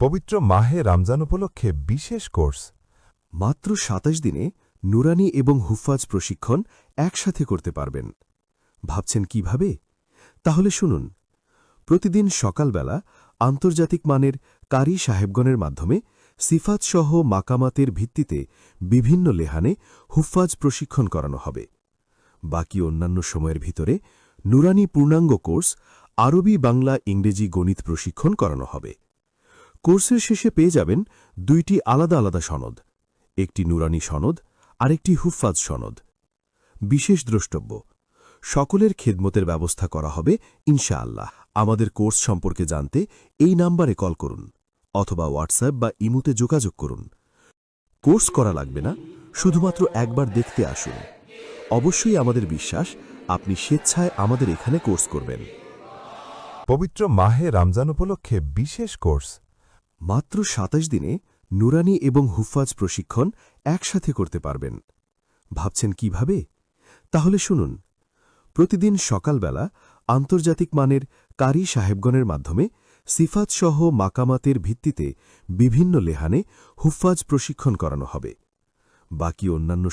পবিত্র মাহে রমজান উপলক্ষে বিশেষ কোর্স। মাত্র ২৭ দিনে নুরানি এবং হুফাজ প্রশিক্ষণ একসাথে করতে পারবেন। ভাবছেন কিভাবে? তাহলে শুনুন। প্রতিদিন সকালবেলা আন্তর্জাতিক মানের কারি সাহেবগণের মাধ্যমে সিফাতসহ মাকামাতের ভিত্তিতে বিভিন্ন লেহানে হুফাজ প্রশিক্ষণ করানো হবে। বাকি অন্যান্য সময়ের ভিতরে নুরানি পূর্ণাঙ্গ কোর্স আরবি, বাংলা, ইংরেজি, গণিত প্রশিক্ষণ করানো হবে। কোর্সের শেষে পেয়ে যাবেন ২টি আলাদা আলাদা সনদ, একটি নুরানি সনদ আর একটি হুফাজ সনদ। বিশেষ দ্রষ্টব্য, সকলের খেদমতের ব্যবস্থা করা হবে ইনশাআল্লাহ। আমাদের কোর্স সম্পর্কে জানতে এই নাম্বারে কল করুন অথবা হোয়াটসঅ্যাপ বা ইমুতে যোগাযোগ করুন। কোর্স করা লাগবে না, শুধুমাত্র একবার দেখতে আসুন। অবশ্যই আমাদের বিশ্বাস আপনি স্বেচ্ছায় আমাদের এখানে কোর্স করবেন। পবিত্র মাহে রমজান উপলক্ষে বিশেষ কোর্স। মাত্র ২৭ দিনে নুরানি এবং হুফাজ প্রশিক্ষণ একসাথে করতে পারবেন। ভাবছেন কিভাবে? তাহলে শুনুন। প্রতিদিন সকালবেলা আন্তর্জাতিক মানের কারি সাহেবগণের মাধ্যমে সিফাতসহ মাকামাতের ভিত্তিতে বিভিন্ন লেহানে হুফাজ প্রশিক্ষণ করানো হবে। বাকি অন্যান্য